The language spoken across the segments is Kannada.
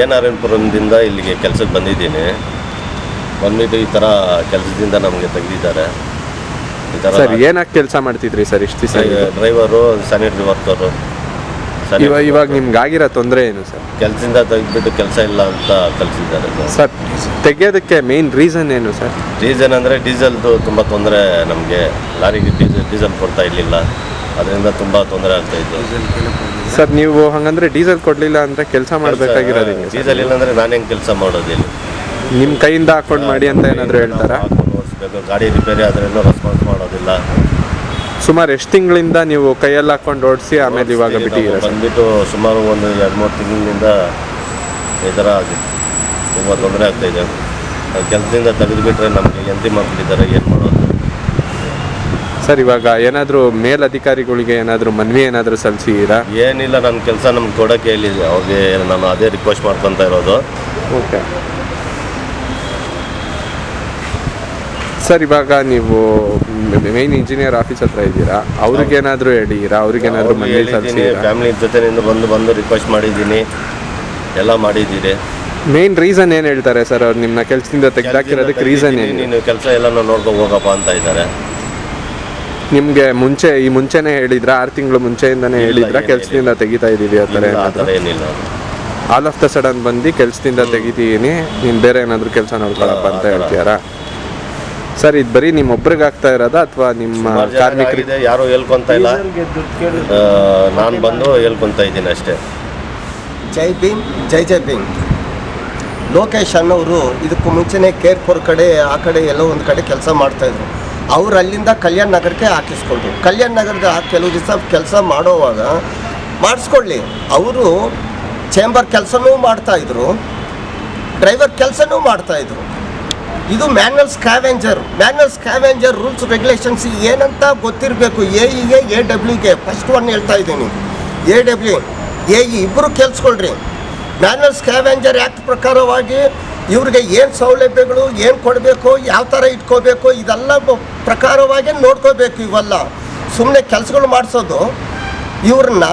ಏನಾರಪುರದಿಂದ ಇಲ್ಲಿಗೆ ಕೆಲಸಕ್ಕೆ ಬಂದಿದ್ದೀನಿ. ಬಂದ್ಬಿಟ್ಟು ಈ ಥರ ಕೆಲಸದಿಂದ ನಮಗೆ ತೆಗೆದಿದ್ದಾರೆ. ಈ ಥರ ಸರ್ ಏನಕ್ಕೆ ಕೆಲಸ ಮಾಡ್ತಿದ್ರಿ ಸರ್ ಇಷ್ಟು ದಿವಸ? Driver, sanitary worker. ಇವಾಗ ನಿಮ್ಗೆ ಆಗಿರೋ ತೊಂದರೆ ಏನು ಸರ್? ಕೆಲಸದಿಂದ ತೆಗೆದ್ಬಿಟ್ಟು ಕೆಲಸ ಇಲ್ಲ ಅಂತ ಕಳಿಸಿದ್ದಾರೆ ಸರ್. ತೆಗೆಯೋದಕ್ಕೆ ಮೇನ್ ರೀಸನ್ ಏನು ಸರ್? ರೀಸನ್ ಅಂದರೆ ಡೀಸೆಲ್ದು ತುಂಬ ತೊಂದರೆ. ನಮಗೆ ಲಾರಿಗೆ ಡೀಸೆಲ್ ಕೊಡ್ತಾ ಇರಲಿಲ್ಲ, ಅದರಿಂದ ತುಂಬ ತೊಂದರೆ ಆಗ್ತಾಯಿತ್ತು ಸರ್. ನೀವು ಹಾಗಂದ್ರೆ ಡೀಸೆಲ್ ಕೊಡಲಿಲ್ಲ ಅಂದರೆ ಕೆಲಸ ಮಾಡಬೇಕಾಗಿರೋದು? ಡೀಸೆಲ್ ಇಲ್ಲ ಅಂದರೆ ನಾನು ಹೆಂಗೆ ಕೆಲಸ ಮಾಡೋದಿಲ್ಲ. ನಿಮ್ಮ ಕೈಯಿಂದ ಹಾಕೊಂಡು ಮಾಡಿ ಅಂತ ಏನಾದರೂ ಹೇಳ್ತಾರಾ? ಓಡಿಸ್ಬೇಕು, ಗಾಡಿ ರಿಪೇರಿ ಆದ್ರೂ ರೆಸ್ಪಾನ್ಸ್ ಮಾಡೋದಿಲ್ಲ. ಸುಮಾರು ಎಷ್ಟು ತಿಂಗಳಿಂದ ನೀವು ಕೈಯಲ್ಲಿ ಹಾಕೊಂಡು ಓಡಿಸಿ ಆಮೇಲೆ ಇವಾಗ ಬಿಟ್ಟಿದ್ದೀರಾ? ಬಂದ್ಬಿಟ್ಟು ಸುಮಾರು ಒಂದು 2-3 ತಿಂಗಳಿಂದ ಈ ಥರ ತುಂಬ ತೊಂದರೆ ಆಗ್ತಾಯಿದೆ. ಕೆಲಸದಿಂದ ತೆಗೆದುಬಿಟ್ರೆ ನಮಗೆ ಎಂತಿ ಮಕ್ಕಳಿದ್ದಾರೆ, ಏನು ಮಾಡೋದು ಸರ್? ಇವಾಗ ಏನಾದರೂ ಮೇಲಧಿಕಾರಿಗಳಿಗೆ ಏನಾದರೂ ಮನವಿ ಏನಾದರೂ ಸಲ್ಲಿಸಿದ್ದೀರಾ? ಏನಿಲ್ಲ, ನನ್ನ ಕೆಲಸ ನಮ್ಗೆ ಕೊಡೋಕ್ಕೆ ಹೇಳಿದೆ ಅವ್ರಿಗೆ. ನಾನು ಅದೇ ರಿಕ್ವೆಸ್ಟ್ ಮಾಡ್ಕೊತಾ ಇರೋದು. Okay sir. ಇವಾಗ ನೀವು ಮೇನ್ ಇಂಜಿನಿಯರ್ ಆಫೀಸ್ ಹತ್ರ ಇದ್ದೀರಾ, ಅವ್ರಿಗೇನಾದರೂ ಹೇಳಿದ್ದೀರಾ? ಅವ್ರಿಗೇನಾದರೂ ಮನವಿ ಸಲ್ಲಿಸಿದ್ದೀರಾ? ಫ್ಯಾಮಿಲಿ ಜೊತೆಯಿಂದ ಬಂದು ರಿಕ್ವೆಸ್ಟ್ ಮಾಡಿದ್ದೀನಿ, ಎಲ್ಲ ಮಾಡಿದ್ದೀರಿ. ಮೇನ್ ರೀಸನ್ ಏನು ಹೇಳ್ತಾರೆ ಸರ್ ಅವ್ರು ನಿಮ್ಮನ್ನ ಕೆಲಸದಿಂದ ತೆಗೆದಾಕಿರೋದಕ್ಕೆ? ರೀಸನ್ ಏನು? ನೀನು ಕೆಲಸ ಎಲ್ಲ ನೋಡ್ಕೊ ಹೋಗಪ್ಪ ಅಂತ ಇದ್ದಾರೆ. ನಿಮಗೆ ಮುಂಚೆನೇ ಹೇಳಿದ್ರಾ? 6 ತಿಂಗಳು ಮುಂಚೆಯಿಂದನೇ ಹೇಳಿದ್ರಾ ಕೆಲಸದಿಂದ ತೆಗಿತಾ ಇದ್ದೀವಿ ಆ ಥರ? ಏನಿಲ್ಲ, ಆಲ್ ಆಫ್ ದ ಸಡನ್ ಬಂದು ಕೆಲಸದಿಂದ ತೆಗಿತೀನಿ, ನೀನು ಬೇರೆ ಏನಾದರೂ ಕೆಲಸ ನೋಡ್ಕೊಳಪ್ಪ ಅಂತ ಹೇಳ್ತೀರಾ ಸರ್? ಇದು ಬರೀ ನಿಮ್ಮೊಬ್ರಿಗೆ ಆಗ್ತಾ ಇರೋದಾ ಅಥವಾ ನಿಮ್ಮ ಕಾರ್ಮಿಕರಿಗೆ? ಯಾರು ಹೇಳ್ಕೊಂತ ಇಲ್ಲ, ನಾನು ಬಂದು ಹೇಳ್ಕೊಂತ ಇದ್ದೀನಿ ಅಷ್ಟೇ. ಜೈ ಭೀಮ್, ಜೈ ಭೀಮ್. ಲೋಕೇಶ್ ಅನ್ನೋರು ಇದಕ್ಕೂ ಮುಂಚೆನೇ ಕೇರ್ಪುರ್ ಕಡೆ ಆ ಕಡೆ ಎಲ್ಲೋ ಒಂದು ಕಡೆ ಕೆಲಸ ಮಾಡ್ತಾಯಿದ್ರು. ಅವ್ರು ಅಲ್ಲಿಂದ ಕಲ್ಯಾಣ ನಗರಕ್ಕೆ ಹಾಕಿಸ್ಕೊಂಡ್ರು. ಕಲ್ಯಾಣ ನಗರದ ಕೆಲವು ದಿವಸ ಕೆಲಸ ಮಾಡೋವಾಗ ಮಾಡಿಸ್ಕೊಳ್ಳಿ, ಅವರು ಚೇಂಬರ್ ಕೆಲಸನೂ ಮಾಡ್ತಾಯಿದ್ರು, ಡ್ರೈವರ್ ಕೆಲಸನೂ ಮಾಡ್ತಾಯಿದ್ರು. ಇದು ಮ್ಯಾನ್ಯಲ್ ಸ್ಕ್ಯಾವೆಂಜರ್ ರೂಲ್ಸ್ ರೆಗ್ಯುಲೇಷನ್ಸ್ ಏನಂತ ಗೊತ್ತಿರಬೇಕು. ಎಇಗೆ AWಗೆ ಫಸ್ಟ್ ಒನ್ ಹೇಳ್ತಾ ಇದ್ದೀನಿ. AW AE ಇಬ್ಬರು ಕೇಳಿಸ್ಕೊಳ್ರಿ. ಮ್ಯಾನ್ಯಲ್ ಸ್ಕ್ಯಾವೆಂಜರ್ ಆ್ಯಕ್ಟ್ ಪ್ರಕಾರವಾಗಿ ಇವ್ರಿಗೆ ಏನು ಸೌಲಭ್ಯಗಳು ಏನು ಕೊಡಬೇಕು, ಯಾವ ಥರ ಇಟ್ಕೋಬೇಕು, ಇದೆಲ್ಲ ಪ್ರಕಾರವಾಗಿ ನೋಡ್ಕೋಬೇಕು. ಇವೆಲ್ಲ ಸುಮ್ಮನೆ ಕೆಲಸಗಳು ಮಾಡಿಸೋದು, ಇವ್ರನ್ನ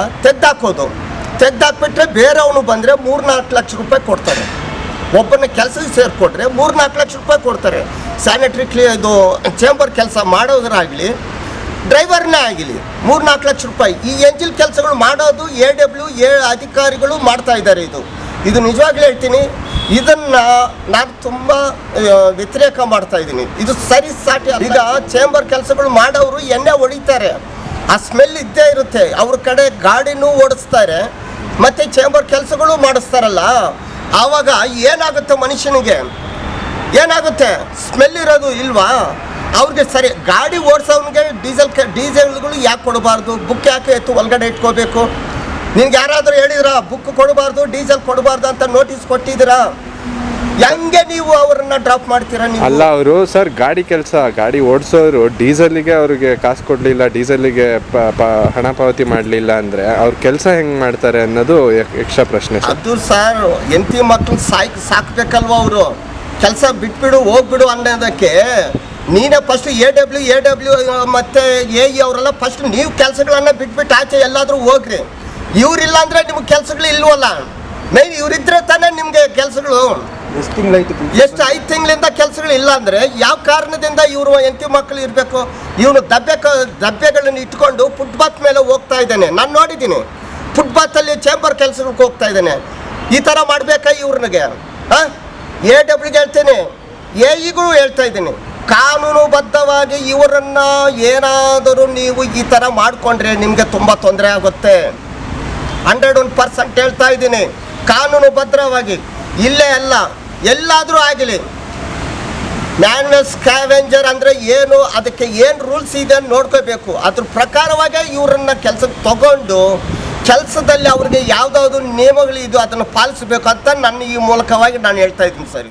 ತೆಗ್ದಾಕ್ಬಿಟ್ರೆ ಬೇರೆಯವನು ಬಂದರೆ 3-4 ಲಕ್ಷ ರೂಪಾಯಿ ಕೊಡ್ತಾರೆ. ಒಬ್ಬನ ಕೆಲಸಕ್ಕೆ ಸೇರಿಕೊಟ್ರೆ 3-4 ಲಕ್ಷ ರೂಪಾಯಿ ಕೊಡ್ತಾರೆ. ಸ್ಯಾನಿಟರಿ ಇದು ಚೇಂಬರ್ ಕೆಲಸ ಮಾಡೋದ್ರಾಗಲಿ ಡ್ರೈವರ್ನೇ ಆಗಲಿ 3-4 ಲಕ್ಷ ರೂಪಾಯಿ. ಈ ಎಂಜಿಲ್ ಕೆಲಸಗಳು ಮಾಡೋದು AW ಅಧಿಕಾರಿಗಳು ಮಾಡ್ತಾ ಇದ್ದಾರೆ. ಇದು ನಿಜವಾಗ್ಲೂ ಹೇಳ್ತೀನಿ, ಇದನ್ನು ನಾನು ತುಂಬ ವ್ಯತಿರೇಕ ಮಾಡ್ತಾ ಇದ್ದೀನಿ. ಇದು ಸರಿ ಸಾಟಿ. ಈಗ ಚೇಂಬರ್ ಕೆಲಸಗಳು ಮಾಡೋರು ಎಣ್ಣೆ ಹೊಡಿತಾರೆ, ಆ ಸ್ಮೆಲ್ ಇದ್ದೇ ಇರುತ್ತೆ. ಅವ್ರ ಕಡೆ ಗಾಡಿನೂ ಓಡಿಸ್ತಾರೆ ಮತ್ತು ಚೇಂಬರ್ ಕೆಲಸಗಳು ಮಾಡಿಸ್ತಾರಲ್ಲ, ಆವಾಗ ಏನಾಗುತ್ತೆ ಮನುಷ್ಯನಿಗೆ? ಏನಾಗುತ್ತೆ? ಸ್ಮೆಲ್ ಇರೋದು ಇಲ್ವಾ ಅವ್ರಿಗೆ? ಸರಿ, ಗಾಡಿ ಓಡಿಸೋನಿಗೆ ಡೀಸೆಲ್ಗಳು ಯಾಕೆ ಕೊಡಬಾರ್ದು? ಬುಕ್ ಯಾಕೆ ಒಳಗಡೆ ಇಟ್ಕೋಬೇಕು? ನಿನ್ಗೆ ಯಾರಾದರೂ ಹೇಳಿದ್ರಾ ಬುಕ್ ಕೊಡಬಾರ್ದು, ಡೀಸೆಲ್ ಕೊಡಬಾರ್ದು ಅಂತ ನೋಟಿಸ್ ಕೊಟ್ಟಿದ್ದೀರಾ? ಹೆಂಗೆ ನೀವು ಅವರನ್ನ ಡ್ರಾಪ್ ಮಾಡ್ತೀರಾ? ನೀವು ಅಲ್ಲ, ಅವರು ಸರ್ ಗಾಡಿ ಓಡಿಸೋರು ಡೀಸೆಲ್ಗೆ ಅವ್ರಿಗೆ ಕಾಸು ಕೊಡಲಿಲ್ಲ, ಡೀಸೆಲ್ಗೆ ಹಣ ಪಾವತಿ ಮಾಡಲಿಲ್ಲ ಅಂದರೆ ಅವ್ರ ಕೆಲಸ ಹೆಂಗೆ ಮಾಡ್ತಾರೆ ಅನ್ನೋದು ಎಕ್ಸ್ಟ್ರಾ ಪ್ರಶ್ನೆ. ಅದು ಸರ್, ಎಂತಿ ಮಕ್ಕಳು ಸಾಕ್ಬೇಕಲ್ವ? ಅವರು ಕೆಲಸ ಬಿಟ್ಬಿಡು ಹೋಗ್ಬಿಡು ಅನ್ನೋದಕ್ಕೆ ನೀನೇ ಫಸ್ಟ್ AW ಮತ್ತು AE ಅವರೆಲ್ಲ ಫಸ್ಟ್ ನೀವು ಕೆಲಸಗಳನ್ನು ಬಿಟ್ಬಿಟ್ಟು ಆಚೆ ಎಲ್ಲಾದರೂ ಹೋಗ್ರಿ. ಇವರಿಲ್ಲ ಅಂದರೆ ನಿಮ್ಗೆ ಕೆಲಸಗಳು ಇಲ್ವಲ್ಲ. ಮೇನ್ ಇವರಿದ್ರೆ ತಾನೇ ನಿಮಗೆ ಕೆಲಸಗಳು. ಎಷ್ಟು 5 ತಿಂಗಳಿಂದ ಕೆಲಸಗಳು ಇಲ್ಲ ಅಂದರೆ ಯಾವ ಕಾರಣದಿಂದ ಇವರು ಎಂತಿ ಮಕ್ಕಳು ಇರಬೇಕು? ಇವನು ದಬ್ಬೆಗಳನ್ನು ಇಟ್ಕೊಂಡು ಫುಟ್ಪಾತ್ ಮೇಲೆ ಹೋಗ್ತಾ ಇದ್ದಾನೆ, ನಾನು ನೋಡಿದ್ದೀನಿ. ಫುಟ್ಪಾತಲ್ಲಿ ಚೇಂಬರ್ ಕೆಲಸಗಳಿಗೆ ಹೋಗ್ತಾ ಇದ್ದಾನೆ. ಈ ಥರ ಮಾಡಬೇಕಾ ಇವ್ರನಿಗೆ? AWಗೆ ಹೇಳ್ತೇನೆ, AEಗೂ ಹೇಳ್ತಾ ಇದ್ದೀನಿ, ಕಾನೂನುಬದ್ಧವಾಗಿ ಇವರನ್ನು ಏನಾದರೂ ನೀವು ಈ ಥರ ಮಾಡಿಕೊಂಡ್ರೆ ನಿಮಗೆ ತುಂಬ ತೊಂದರೆ ಆಗುತ್ತೆ. 101% ಹೇಳ್ತಾ ಇದ್ದೀನಿ, ಕಾನೂನುಬದ್ಧವಾಗಿ. ಇಲ್ಲೇ ಅಲ್ಲ, ಎಲ್ಲಾದರೂ ಆಗಲಿ. ಮ್ಯಾನ್ಯಲ್ ಸ್ಕ್ಯಾವೆಂಜರ್ ಅಂದರೆ ಏನು, ಅದಕ್ಕೆ ಏನು ರೂಲ್ಸ್ ಇದೆ ಅಂತ ನೋಡ್ಕೋಬೇಕು. ಅದ್ರ ಪ್ರಕಾರವಾಗಿ ಇವರನ್ನು ಕೆಲಸಕ್ಕೆ ತಗೊಂಡು ಕೆಲಸದಲ್ಲಿ ಅವ್ರಿಗೆ ಯಾವುದಾದ್ರು ನಿಯಮಗಳು ಇದು ಅದನ್ನು ಪಾಲಿಸಬೇಕು ಅಂತ ನನ್ನ ಈ ಮೂಲಕವಾಗಿ ನಾನು ಹೇಳ್ತಾ ಇದ್ದೀನಿ ಸರ್.